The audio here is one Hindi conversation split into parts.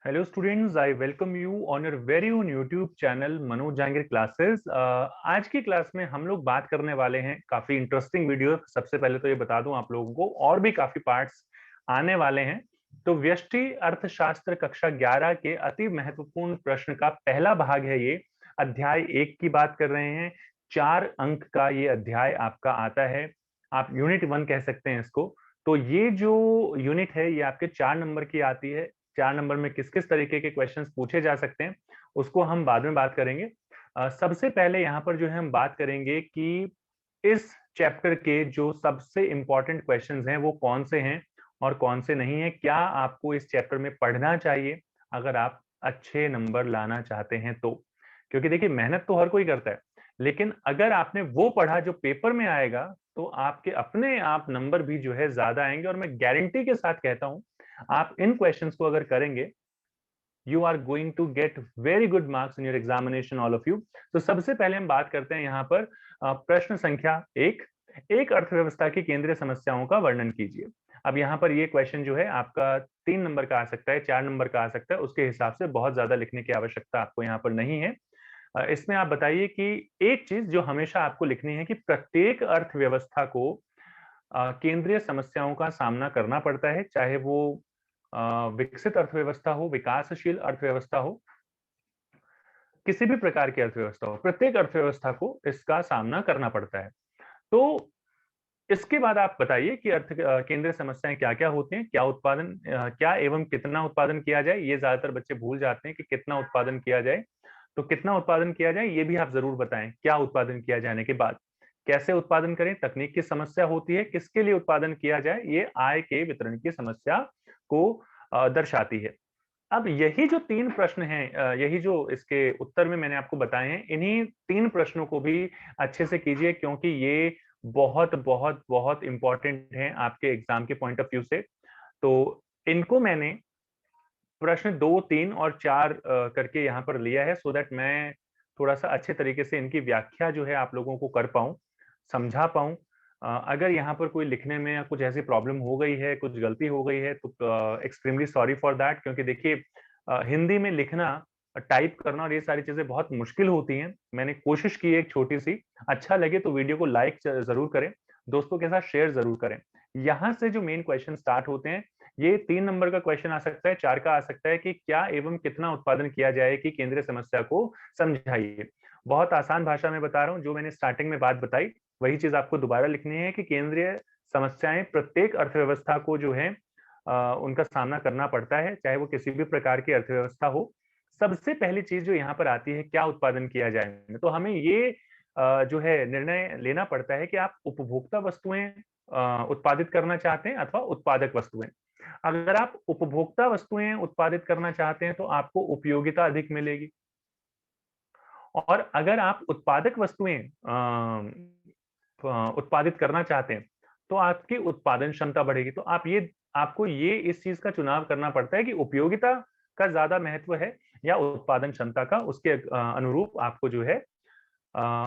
Hello students, I welcome you on your very own YouTube channel Manoj Jahangir classes. आज की क्लास में हम लोग बात करने वाले हैं काफी इंटरेस्टिंग वीडियो। सबसे पहले तो ये बता दूं आप लोगों को और भी काफी पार्ट्स आने वाले हैं। तो व्यष्टि अर्थशास्त्र कक्षा 11 के अति महत्वपूर्ण प्रश्न का पहला भाग है ये। अध्याय 1 की बात कर रहे हैं। 4 अंक का ये अध्याय आपका आता है। आप यूनिट 1 कह सकते हैं इसको। तो ये जो यूनिट है ये आपके 4 नंबर की आती है। 4 नंबर में किस किस तरीके के क्वेश्चंस पूछे जा सकते हैं उसको हम बाद में बात करेंगे। सबसे पहले यहाँ पर जो है हम बात करेंगे कि इस चैप्टर के जो सबसे इंपॉर्टेंट क्वेश्चंस हैं वो कौन से हैं और कौन से नहीं है, क्या आपको इस चैप्टर में पढ़ना चाहिए अगर आप अच्छे नंबर लाना चाहते हैं तो। क्योंकि देखिए मेहनत तो हर कोई करता है, लेकिन अगर आपने वो पढ़ा जो पेपर में आएगा तो आपके अपने आप नंबर भी जो है ज्यादा आएंगे। और मैं गारंटी के साथ कहता हूं आप इन क्वेश्चंस को अगर करेंगे you are going to get very good marks in your examination all of you. तो सबसे पहले हम बात करते हैं यहाँ पर प्रश्न संख्या 1। एक अर्थव्यवस्था की केंद्रीय समस्याओं का वर्णन कीजिए। अब यहाँ पर ये क्वेश्चन जो है आपका 3 नंबर का आ सकता है, 4 नंबर का आ सकता है। उसके हिसाब से बहुत ज्यादा लिखने की आवश्यकता आपको यहाँ पर नहीं है। इसमें आप बताइए कि एक चीज जो हमेशा आपको लिखनी है कि प्रत्येक अर्थव्यवस्था को केंद्रीय समस्याओं का सामना करना पड़ता है, चाहे वो विकसित अर्थव्यवस्था हो, विकासशील अर्थव्यवस्था हो, किसी भी प्रकार की अर्थव्यवस्था हो, प्रत्येक अर्थव्यवस्था को इसका सामना करना पड़ता है। तो इसके बाद आप बताइए कि केंद्रीय समस्याएं क्या-क्या होती हैं, क्या एवं कितना उत्पादन किया जाए। ये ज्यादातर बच्चे भूल जाते हैं कि कितना उत्पादन किया जाए। तो कितना उत्पादन किया जाए ये भी आप जरूर बताएं। क्या उत्पादन किया जाने के बाद कैसे उत्पादन करें, तकनीक की समस्या होती है, किसके लिए उत्पादन किया जाए, ये आय के वितरण की समस्या को दर्शाती है। अब यही जो 3 प्रश्न हैं, यही जो इसके उत्तर में मैंने आपको बताए हैं, इन्हीं 3 प्रश्नों को भी अच्छे से कीजिए क्योंकि ये बहुत बहुत बहुत इंपॉर्टेंट हैं आपके एग्जाम के पॉइंट ऑफ व्यू से। तो इनको मैंने प्रश्न 2, 3 और 4 करके यहाँ पर लिया है सो दैट मैं थोड़ा सा अच्छे तरीके से इनकी व्याख्या जो है आप लोगों को कर पाऊं, समझा पाऊं। अगर यहाँ पर कोई लिखने में या कुछ ऐसी प्रॉब्लम हो गई है, कुछ गलती हो गई है तो एक्सट्रीमली सॉरी फॉर दैट। क्योंकि देखिए हिंदी में लिखना, टाइप करना और ये सारी चीजें बहुत मुश्किल होती हैं। मैंने कोशिश की है एक छोटी सी। अच्छा लगे तो वीडियो को लाइक जरूर करें, दोस्तों के साथ शेयर जरूर करें। यहाँ से जो मेन क्वेश्चन स्टार्ट होते हैं, ये 3 नंबर का क्वेश्चन आ सकता है, 4 का आ सकता है कि क्या एवं कितना उत्पादन किया जाए कि केंद्रीय समस्या को समझाइए। बहुत आसान भाषा में बता रहा हूँ, जो मैंने स्टार्टिंग में बात बताई वही चीज आपको दोबारा लिखनी है कि केंद्रीय समस्याएं प्रत्येक अर्थव्यवस्था को जो है उनका सामना करना पड़ता है, चाहे वो किसी भी प्रकार की अर्थव्यवस्था हो। सबसे पहली चीज जो यहाँ पर आती है क्या उत्पादन किया जाए, तो हमें ये जो है निर्णय लेना पड़ता है कि आप उपभोक्ता वस्तुएं उत्पादित करना चाहते हैं अथवा उत्पादक वस्तुएं। अगर आप उपभोक्ता वस्तुएं उत्पादित करना चाहते हैं तो आपको उपयोगिता अधिक मिलेगी। और अगर आप उत्पादक वस्तुएं उत्पादित करना चाहते हैं तो आपकी उत्पादन क्षमता बढ़ेगी। तो आपको ये इस चीज का चुनाव करना पड़ता है कि उपयोगिता का ज्यादा महत्व है या उत्पादन क्षमता का, उसके अनुरूप आपको जो है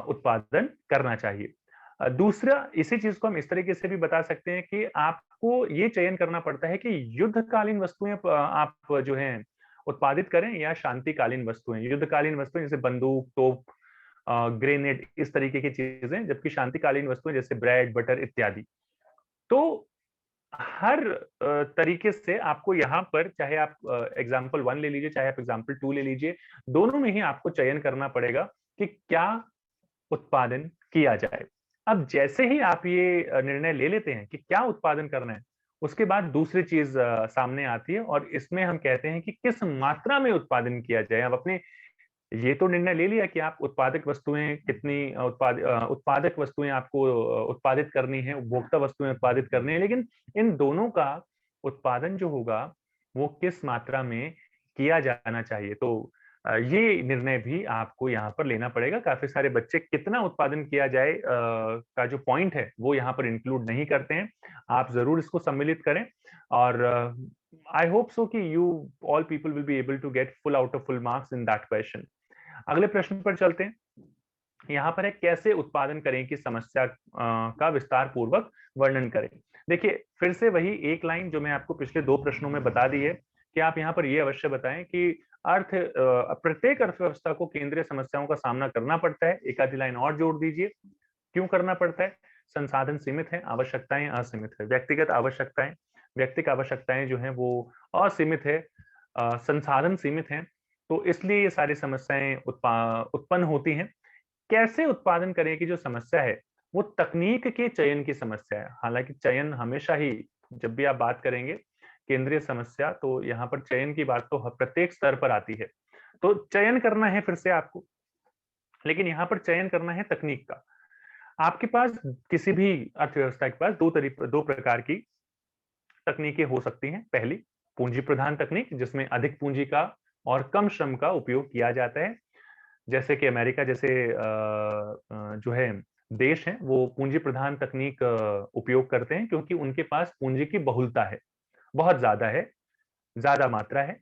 उत्पादन करना चाहिए। दूसरा, इसी चीज को हम इस तरीके से भी बता सकते हैं कि आपको ये चयन करना पड़ता है कि युद्धकालीन वस्तुएं आप जो है उत्पादित करें या शांतिकालीन वस्तुएं। युद्धकालीन वस्तुएं जैसे बंदूक, तोप, ग्रेनेड, इस तरीके की चीजें, जबकि शांतिकालीन वस्तुएं जैसे ब्रेड, बटर इत्यादि। तो हर तरीके से आपको यहाँ पर, चाहे आप एग्जाम्पल 1 ले लीजिए, चाहे आप एग्जाम्पल 2 ले लीजिए, दोनों में ही आपको चयन करना पड़ेगा कि क्या उत्पादन किया जाए। अब जैसे ही आप ये निर्णय ले लेते हैं कि क्या उत्पादन करना है, उसके बाद दूसरी चीज सामने आती है और इसमें हम कहते हैं कि किस मात्रा में उत्पादन किया जाए। अब अपने ये तो निर्णय ले लिया कि आप उत्पादक वस्तुएं कितनी उत्पादक वस्तुएं आपको उत्पादित करनी है, उपभोक्ता वस्तुएं उत्पादित करनी है, लेकिन इन दोनों का उत्पादन जो होगा वो किस मात्रा में किया जाना चाहिए। तो ये निर्णय भी आपको यहाँ पर लेना पड़ेगा। काफी सारे बच्चे कितना उत्पादन किया जाए का जो पॉइंट है वो यहाँ पर इंक्लूड नहीं करते हैं। आप जरूर इसको सम्मिलित करें और आई होप सो कि you all people will be able to get full out of full marks in that question. अगले प्रश्न पर चलते हैं। यहाँ पर है कैसे उत्पादन करें कि समस्या का विस्तार पूर्वक वर्णन करें। देखिए फिर से वही एक लाइन जो मैं आपको पिछले 2 प्रश्नों में बता दी है कि आप यहाँ पर ये अवश्य बताएं कि प्रत्येक अर्थव्यवस्था को केंद्रीय समस्याओं का सामना करना पड़ता है। एक आधी लाइन और जोड़ दीजिए, क्यों करना पड़ता है? संसाधन सीमित है, आवश्यकताएं असीमित है, व्यक्तिगत आवश्यकताएं, व्यक्तिगत आवश्यकताएं जो हैं वो असीमित है, संसाधन सीमित हैं, तो इसलिए ये सारी समस्याएं उत्पन्न होती हैं। कैसे उत्पादन करें की जो समस्या है वो तकनीक के चयन की समस्या है। हालांकि चयन हमेशा ही, जब भी आप बात करेंगे केंद्रीय समस्या, तो यहाँ पर चयन की बात तो प्रत्येक स्तर पर आती है। तो चयन करना है फिर से आपको, लेकिन यहाँ पर चयन करना है तकनीक का। आपके पास किसी भी अर्थव्यवस्था के पास दो प्रकार की तकनीकें हो सकती हैं। पहली, पूंजी प्रधान तकनीक, जिसमें अधिक पूंजी का और कम श्रम का उपयोग किया जाता है। जैसे कि अमेरिका जैसे जो है देश है, वो पूंजी प्रधान तकनीक उपयोग करते हैं, क्योंकि उनके पास पूंजी की बहुलता है, बहुत ज्यादा है, ज्यादा मात्रा है।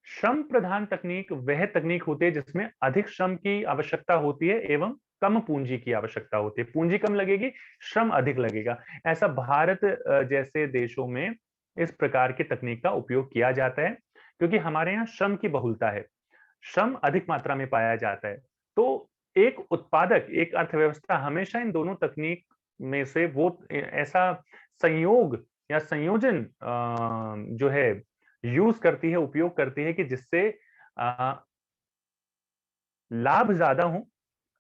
श्रम प्रधान तकनीक वह तकनीक होती है जिसमें अधिक श्रम की आवश्यकता होती है एवं कम पूंजी की आवश्यकता होती है। पूंजी कम लगेगी, श्रम अधिक लगेगा। ऐसा भारत जैसे देशों में इस प्रकार की तकनीक का उपयोग किया जाता है, क्योंकि हमारे यहाँ श्रम की बहुलता है, श्रम अधिक मात्रा में पाया जाता है। तो एक उत्पादक, एक अर्थव्यवस्था हमेशा इन दोनों तकनीक में से वो ऐसा संयोग या संयोजन जो है यूज करती है, उपयोग करती है कि जिससे लाभ ज्यादा हो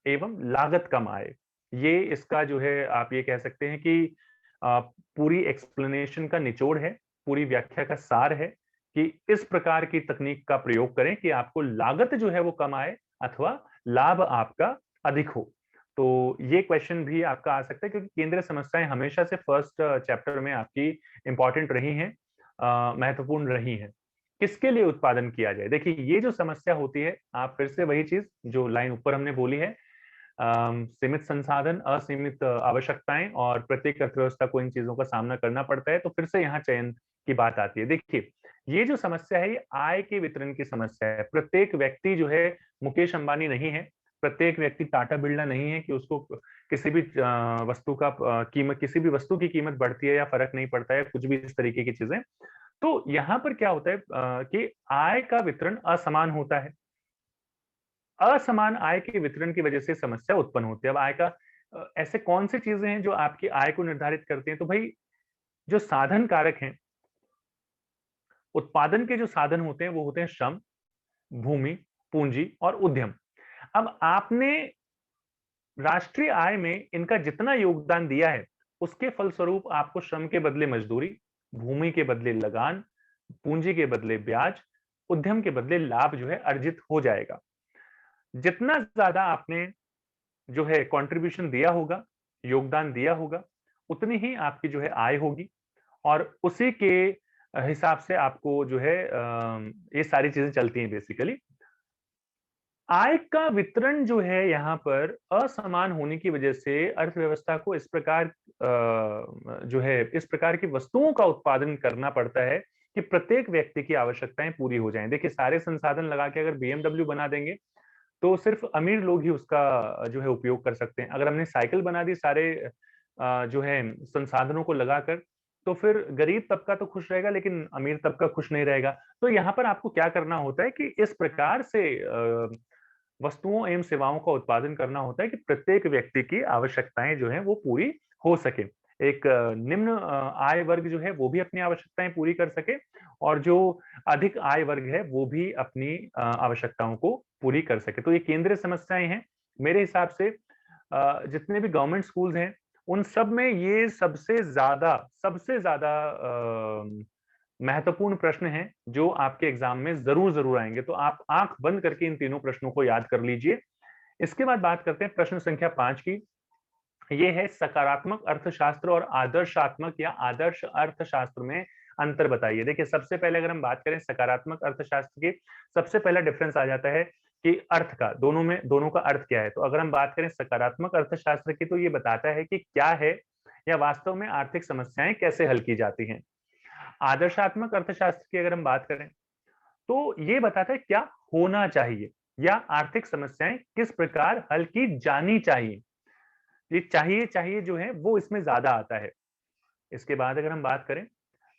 एवं लागत कम आए। ये इसका जो है आप ये कह सकते हैं कि पूरी एक्सप्लेनेशन का निचोड़ है, पूरी व्याख्या का सार है कि इस प्रकार की तकनीक का प्रयोग करें कि आपको लागत जो है वो कम आए अथवा लाभ आपका अधिक हो। तो ये क्वेश्चन भी आपका आ सकता है, क्योंकि केंद्रीय समस्याएं हमेशा से फर्स्ट चैप्टर में आपकी इंपॉर्टेंट रही हैं, महत्वपूर्ण रही हैं। किसके लिए उत्पादन किया जाए? देखिए, ये जो समस्या होती है, आप फिर से वही चीज जो लाइन ऊपर हमने बोली है, सीमित संसाधन, असीमित आवश्यकताएं और प्रत्येक अर्थव्यवस्था को इन चीजों का सामना करना पड़ता है। तो फिर से यहाँ चयन की बात आती है। देखिए, ये जो समस्या है, ये आय के वितरण की समस्या है। प्रत्येक व्यक्ति जो है मुकेश अंबानी नहीं है, प्रत्येक व्यक्ति टाटा बिरला नहीं है कि उसको किसी भी वस्तु का कीमत, किसी भी वस्तु की कीमत बढ़ती है या फर्क नहीं पड़ता है, कुछ भी इस तरीके की चीजें। तो यहाँ पर क्या होता है कि आय का वितरण असमान होता है। असमान आय के वितरण की वजह से समस्या उत्पन्न होती है। अब आय का ऐसे कौन सी चीजें हैं जो आपकी आय को निर्धारित करती हैं? तो भाई, जो साधन कारक हैं, उत्पादन के जो साधन होते हैं वो होते हैं श्रम, भूमि, पूंजी और उद्यम। अब आपने राष्ट्रीय आय में इनका जितना योगदान दिया है, उसके फलस्वरूप आपको श्रम के बदले मजदूरी, भूमि के बदले लगान, पूंजी के बदले ब्याज, उद्यम के बदले लाभ जो है अर्जित हो जाएगा। जितना ज्यादा आपने जो है कंट्रीब्यूशन दिया होगा, योगदान दिया होगा, उतनी ही आपकी जो है आय होगी, और उसी के हिसाब से आपको जो है ये सारी चीजें चलती हैं बेसिकली। आय का वितरण जो है यहाँ पर असमान होने की वजह से अर्थव्यवस्था को इस प्रकार जो है इस प्रकार की वस्तुओं का उत्पादन करना पड़ता है कि प्रत्येक व्यक्ति की आवश्यकताएं पूरी हो जाएं। देखिए, सारे संसाधन लगा के अगर बीएमडब्ल्यू बना देंगे तो सिर्फ अमीर लोग ही उसका जो है उपयोग कर सकते हैं। अगर हमने साइकिल बना दी सारे जो है संसाधनों को लगाकर, तो फिर गरीब तबका तो खुश रहेगा लेकिन अमीर तबका खुश नहीं रहेगा। तो यहाँ पर आपको क्या करना होता है कि इस प्रकार से वस्तुओं एवं सेवाओं का उत्पादन करना होता है कि प्रत्येक व्यक्ति की आवश्यकताएं जो है वो पूरी हो सके। एक निम्न आय वर्ग जो है वो भी अपनी आवश्यकताएं पूरी कर सके, और जो अधिक आय वर्ग है वो भी अपनी आवश्यकताओं को पूरी कर सके। तो ये केंद्रीय समस्याएं हैं। मेरे हिसाब से जितने भी गवर्नमेंट स्कूल्स हैं, उन सब में ये सबसे ज्यादा महत्वपूर्ण प्रश्न हैं जो आपके एग्जाम में जरूर जरूर आएंगे। तो आप आंख बंद करके इन तीनों प्रश्नों को याद कर लीजिए। इसके बाद बात करते हैं प्रश्न संख्या 5 की। ये है सकारात्मक अर्थशास्त्र और आदर्शात्मक या आदर्श अर्थशास्त्र में अंतर बताइए। देखिए, सबसे पहले अगर हम बात करें सकारात्मक अर्थशास्त्र की, सबसे पहला डिफरेंस आ जाता है कि अर्थ का, दोनों का अर्थ क्या है। तो अगर हम बात करें सकारात्मक अर्थशास्त्र की, तो ये बताता है कि क्या है या वास्तव में आर्थिक समस्याएं कैसे हल की जाती हैं। आदर्शात्मक अर्थशास्त्र की अगर हम बात करें, तो ये बताता है क्या होना चाहिए या आर्थिक समस्याएं किस प्रकार हल की जानी चाहिए। ये चाहिए चाहिए जो है वो इसमें ज्यादा आता है। इसके बाद अगर हम बात करें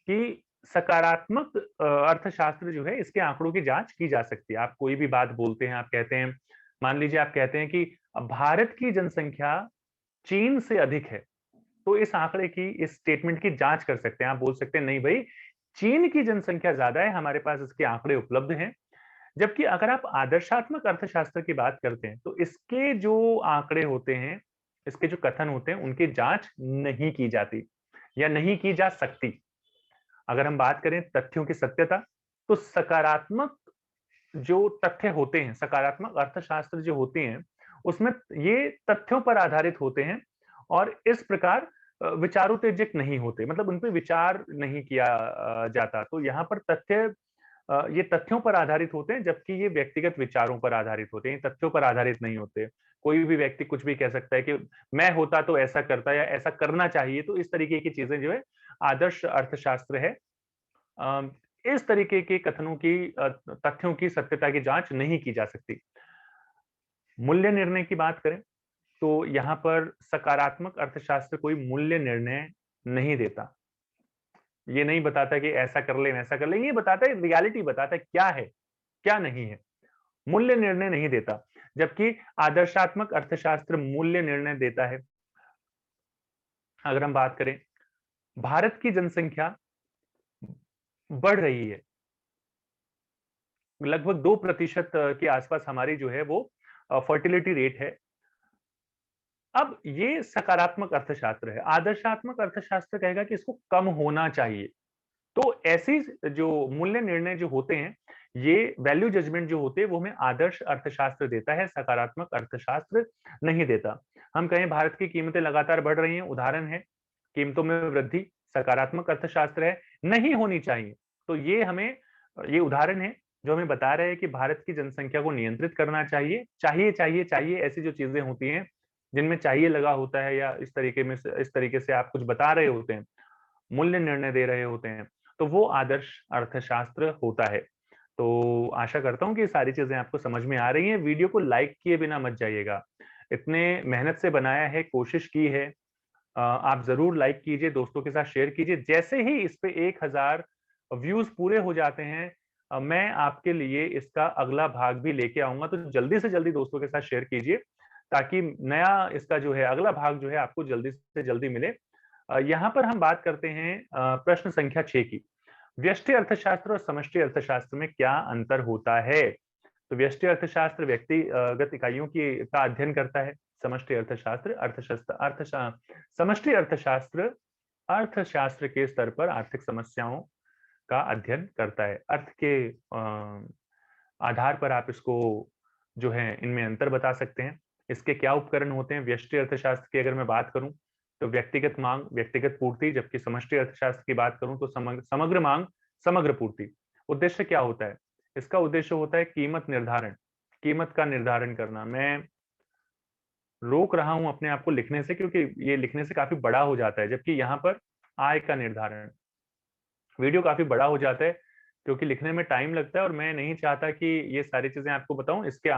कि सकारात्मक अर्थशास्त्र जो है, इसके आंकड़ों की जांच की जा सकती है। आप कोई भी बात बोलते हैं, आप कहते हैं, मान लीजिए आप कहते हैं कि भारत की जनसंख्या चीन से अधिक है, तो इस आंकड़े की, इस स्टेटमेंट की जांच कर सकते हैं। आप बोल सकते हैं नहीं भाई, चीन की जनसंख्या ज्यादा है, हमारे पास इसके आंकड़े उपलब्ध हैं। जबकि अगर आप आदर्शात्मक अर्थशास्त्र की बात करते हैं, तो इसके जो आंकड़े होते हैं, इसके जो कथन होते हैं, उनकी जांच नहीं की जाती या नहीं की जा सकती। अगर हम बात करें तथ्यों की सत्यता, तो सकारात्मक जो तथ्य होते हैं, सकारात्मक अर्थशास्त्र जो होते हैं, उसमें ये तथ्यों पर आधारित होते हैं और इस प्रकार विचारोत्तेजक नहीं होते, मतलब उन पे विचार नहीं किया जाता। तो यहाँ पर तथ्य, ये तथ्यों पर आधारित होते हैं, जबकि ये व्यक्तिगत विचारों पर आधारित होते हैं, तथ्यों पर आधारित नहीं होते। कोई भी व्यक्ति कुछ भी कह सकता है कि मैं होता तो ऐसा करता या ऐसा करना चाहिए, तो इस तरीके की चीजें जो है आदर्श अर्थशास्त्र है। अ, इस तरीके के कथनों की, तथ्यों की सत्यता की जांच नहीं की जा सकती। मूल्य निर्णय की बात करें, तो यहाँ पर सकारात्मक अर्थशास्त्र कोई मूल्य निर्णय नहीं देता। ये नहीं बताता कि ऐसा कर ले, वैसा कर ले, ये बताता है, रियलिटी बताता है क्या है, क्या नहीं है। मूल्य निर्णय नहीं देता, जबकि आदर्शात्मक अर्थशास्त्र मूल्य निर्णय देता है। अगर हम बात करें, भारत की जनसंख्या बढ़ रही है, लगभग 2% के आसपास हमारी जो है वो फर्टिलिटी रेट है। अब ये सकारात्मक अर्थशास्त्र है। आदर्शात्मक अर्थशास्त्र कहेगा कि इसको कम होना चाहिए। तो ऐसी जो मूल्य निर्णय जो होते हैं, ये वैल्यू जजमेंट जो होते हैं, वो हमें आदर्श अर्थशास्त्र देता है, सकारात्मक अर्थशास्त्र नहीं देता। हम कहें भारत की कीमतें लगातार बढ़ रही हैं, उदाहरण है कीमतों में वृद्धि, सकारात्मक अर्थशास्त्र है, नहीं होनी चाहिए। तो ये हमें, ये उदाहरण है जो हमें बता रहे हैं कि भारत की जनसंख्या को नियंत्रित करना चाहिए। चाहिए चाहिए चाहिए ऐसी जो चीजें होती हैं, जिनमें चाहिए लगा होता है, या इस तरीके से आप कुछ बता रहे होते हैं, मूल्य निर्णय दे रहे होते हैं, तो वो आदर्श अर्थशास्त्र होता है। तो आशा करता हूँ कि ये सारी चीजें आपको समझ में आ रही हैं। वीडियो को लाइक किए बिना मत जाइएगा। इतने मेहनत से बनाया है, कोशिश की है। आप जरूर लाइक कीजिए, दोस्तों के साथ शेयर कीजिए। जैसे ही इस पे 1000 व्यूज पूरे हो जाते हैं, मैं आपके लिए इसका अगला भाग भी लेके आऊंगा। तो जल्दी से जल्दी दोस्तों के साथ शेयर कीजिए, ताकि नया इसका जो है अगला भाग जो है आपको जल्दी से जल्दी मिले। यहाँ पर हम बात करते हैं प्रश्न संख्या 6 की। व्यष्टि अर्थशास्त्र और समष्टि अर्थशास्त्र में क्या अंतर होता है? तो व्यष्टि अर्थशास्त्र व्यक्तिगत इकाइयों की का अध्ययन करता है। समष्टि अर्थशास्त्र समष्टि अर्थशास्त्र अर्थशास्त्र के स्तर पर आर्थिक समस्याओं का अध्ययन करता है। अर्थ के आधार पर आप इसको जो है, इनमें अंतर बता सकते हैं। इसके क्या उपकरण होते हैं? व्यष्टि अर्थशास्त्र की अगर मैं बात करूं, तो व्यक्तिगत मांग, व्यक्तिगत पूर्ति, जबकि समष्टि अर्थशास्त्र की बात करूं तो समग्र मांग, समग्र पूर्ति। उद्देश्य क्या होता है? इसका उद्देश्य होता है कीमत निर्धारण, कीमत का निर्धारण करना। मैं रोक रहा हूं अपने आप को लिखने से, क्योंकि ये लिखने से काफी बड़ा हो जाता है, जबकि यहाँ पर आय का निर्धारण, वीडियो काफी बड़ा हो जाता है क्योंकि लिखने में टाइम लगता है, और मैं नहीं चाहता कि ये सारी चीजें आपको बताऊं। इसके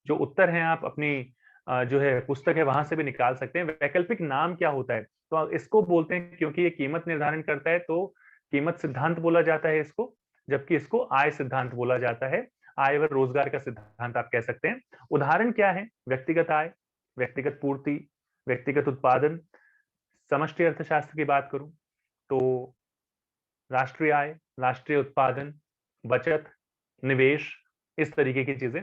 जो उत्तर हैं आप अपनी जो है पुस्तक है वहां से भी निकाल सकते हैं। वैकल्पिक नाम क्या होता है? तो इसको बोलते हैं, क्योंकि ये कीमत निर्धारण करता है, तो कीमत सिद्धांत बोला जाता है इसको, जबकि इसको आय सिद्धांत बोला जाता है। आय व रोजगार का सिद्धांत आप कह सकते हैं। उदाहरण क्या है? व्यक्तिगत आय, व्यक्तिगत पूर्ति, व्यक्तिगत उत्पादन। समष्टि अर्थशास्त्र की बात करूं तो राष्ट्रीय आय, राष्ट्रीय उत्पादन, बचत, निवेश, इस तरीके की चीजें।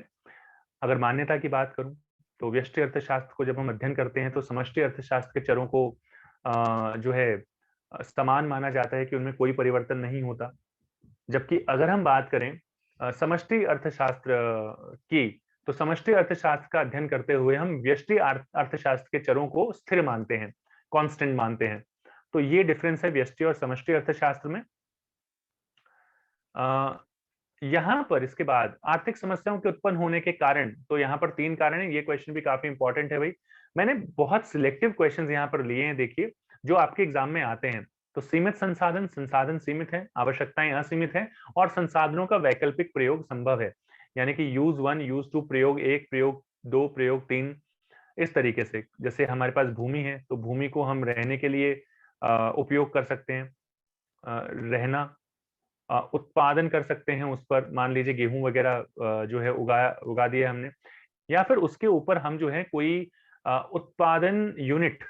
अगर मान्यता की बात करूं, तो व्यष्टि अर्थशास्त्र को जब हम अध्ययन करते हैं, तो समष्टि अर्थशास्त्र के चरों को जो है समान माना जाता है कि उनमें कोई परिवर्तन नहीं होता। जबकि अगर हम बात करें समष्टि अर्थशास्त्र की, तो समष्टि अर्थशास्त्र का अध्ययन करते हुए हम व्यष्टि अर्थशास्त्र के चरों को स्थिर मानते हैं, कांस्टेंट मानते हैं। तो ये डिफरेंस है व्यष्टि और समष्टि अर्थशास्त्र में। यहाँ पर इसके बाद आर्थिक समस्याओं के उत्पन्न होने के कारण, तो यहाँ पर 3 कारण है। ये क्वेश्चन भी काफी इंपॉर्टेंट है भाई। मैंने बहुत सिलेक्टिव क्वेश्चंस यहाँ पर लिए हैं, देखिए, जो आपके एग्जाम में आते हैं। तो सीमित संसाधन, संसाधन सीमित है, आवश्यकताएं असीमित है, और संसाधनों का वैकल्पिक प्रयोग संभव है। यानी कि यूज 1, यूज 2, प्रयोग 1, प्रयोग 2, प्रयोग 3, इस तरीके से। जैसे हमारे पास भूमि है, तो भूमि को हम रहने के लिए उपयोग कर सकते हैं। रहना, उत्पादन कर सकते हैं उस पर, मान लीजिए गेहूं वगैरह जो है उगा दिया हमने, या फिर उसके ऊपर हम जो है कोई उत्पादन यूनिट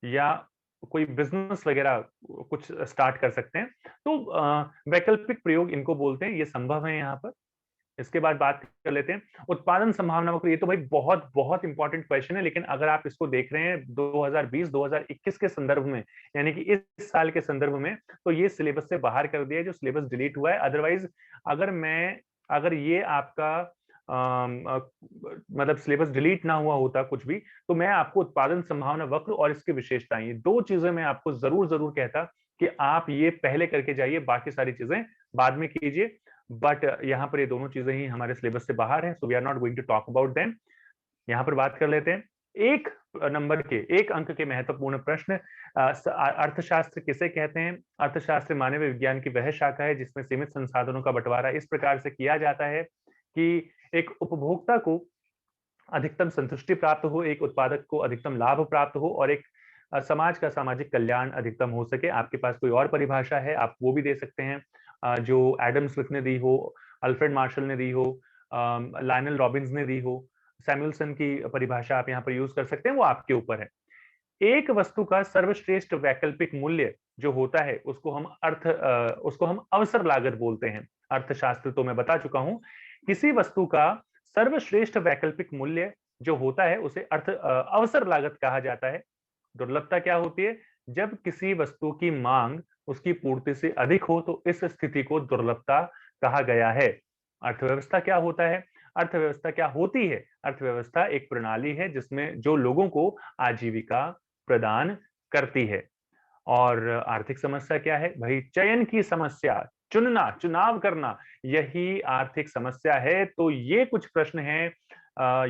या कोई बिजनेस वगैरह कुछ स्टार्ट कर सकते हैं। तो वैकल्पिक प्रयोग इनको बोलते हैं, ये संभव है यहाँ पर। इसके बाद बात कर लेते हैं उत्पादन संभावना वक्र। ये तो भाई बहुत बहुत इंपॉर्टेंट क्वेश्चन है, लेकिन अगर आप इसको देख रहे हैं 2020-2021 के संदर्भ में, यानी कि इस साल के संदर्भ में, तो ये सिलेबस से बाहर कर दिया है, जो सिलेबस डिलीट हुआ है। अदरवाइज अगर ये आपका मतलब सिलेबस डिलीट ना हुआ होता कुछ भी, तो मैं आपको उत्पादन संभावना वक्र और इसकी विशेषताएं, ये दो चीजें मैं आपको जरूर जरूर कहता कि आप ये पहले करके जाइए, बाकी सारी चीजें बाद में कीजिए। बट यहाँ पर ये दोनों चीजें ही हमारे सिलेबस से बाहर है, so we are not going to talk about them. यहाँ पर बात कर लेते हैं एक नंबर के, एक अंक के महत्वपूर्ण प्रश्न। अर्थशास्त्र किसे कहते हैं? अर्थशास्त्र मानव विज्ञान की वह शाखा है जिसमें सीमित संसाधनों का बंटवारा इस प्रकार से किया जाता है कि एक उपभोक्ता को अधिकतम संतुष्टि प्राप्त हो, एक उत्पादक को अधिकतम लाभ प्राप्त हो, और एक समाज का सामाजिक कल्याण अधिकतम हो सके। आपके पास कोई और परिभाषा है, आप वो भी दे सकते हैं, जो एडम स्मिथ ने दी हो, अल्फ्रेड मार्शल ने दी हो, लायनल रॉबिन्स ने दी हो, सैमुअलसन की परिभाषा आप यहाँ पर यूज कर सकते हैं, वो आपके ऊपर है। एक वस्तु का सर्वश्रेष्ठ वैकल्पिक मूल्य जो होता है उसको हम अवसर लागत बोलते हैं। अर्थशास्त्र तो मैं बता चुका हूं। किसी वस्तु का सर्वश्रेष्ठ वैकल्पिक मूल्य जो होता है उसे अवसर लागत कहा जाता है। दुर्लभता क्या होती है? जब किसी वस्तु की मांग उसकी पूर्ति से अधिक हो, तो इस स्थिति को दुर्लभता कहा गया है। अर्थव्यवस्था क्या होता है? अर्थव्यवस्था क्या होती है? अर्थव्यवस्था एक प्रणाली है जिसमें जो लोगों को आजीविका प्रदान करती है। और आर्थिक समस्या क्या है? भाई चयन की समस्या, चुनना, चुनाव करना, यही आर्थिक समस्या है। तो ये कुछ प्रश्न हैं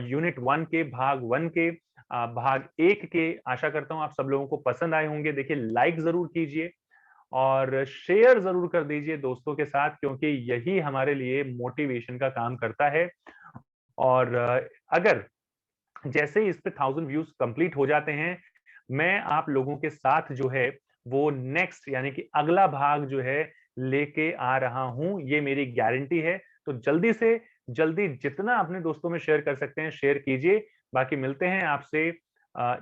यूनिट 1 के, भाग 1 के। भाग 1 के आशा करता हूं आप सब लोगों को पसंद आए होंगे। देखिए, लाइक जरूर कीजिए और शेयर जरूर कर दीजिए दोस्तों के साथ, क्योंकि यही हमारे लिए मोटिवेशन का काम करता है। और अगर जैसे ही इस पे 1000 व्यूज कंप्लीट हो जाते हैं, मैं आप लोगों के साथ जो है वो नेक्स्ट यानी कि अगला भाग जो है लेके आ रहा हूं, ये मेरी गारंटी है। तो जल्दी से जल्दी जितना अपने दोस्तों में शेयर कर सकते हैं शेयर कीजिए। बाकी मिलते हैं आपसे।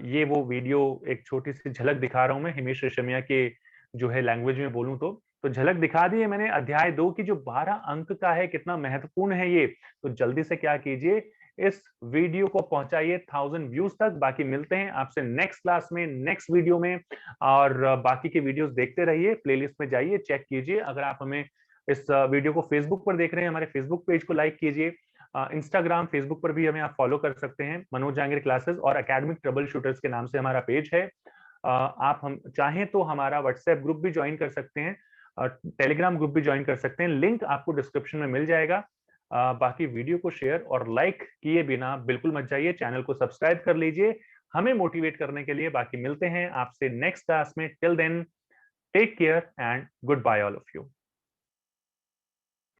ये वो वीडियो एक छोटी सी झलक दिखा रहा हूं मैं हिमेश रेशमिया के जो है लैंग्वेज में बोलूं तो झलक दिखा दी है मैंने अध्याय 2 की, जो 12 अंक का है, कितना महत्वपूर्ण है ये। तो जल्दी से क्या कीजिए, इस वीडियो को पहुंचाइए 1000 व्यूज तक। बाकी मिलते हैं आपसे नेक्स्ट क्लास में, नेक्स्ट वीडियो में। और बाकी के वीडियोस देखते रहिए, प्लेलिस्ट में जाइए, चेक कीजिए। अगर आप हमें इस वीडियो को फेसबुक पर देख रहे हैं, हमारे फेसबुक पेज को लाइक कीजिए। इंस्टाग्राम, फेसबुक पर भी हमें आप फॉलो कर सकते हैं, मनोज जांगिर क्लासेस, और एकेडमिक ट्रबल शूटर्स के नाम से हमारा पेज है। आप हम चाहें तो हमारा व्हाट्सएप ग्रुप भी ज्वाइन कर सकते हैं, टेलीग्राम ग्रुप भी ज्वाइन कर सकते हैं, लिंक आपको डिस्क्रिप्शन में मिल जाएगा। बाकी वीडियो को शेयर और लाइक किए बिना बिल्कुल मत जाइए, चैनल को सब्सक्राइब कर लीजिए हमें मोटिवेट करने के लिए। बाकी मिलते हैं आपसे नेक्स्ट क्लास में। Till then, take care and good bye all of you.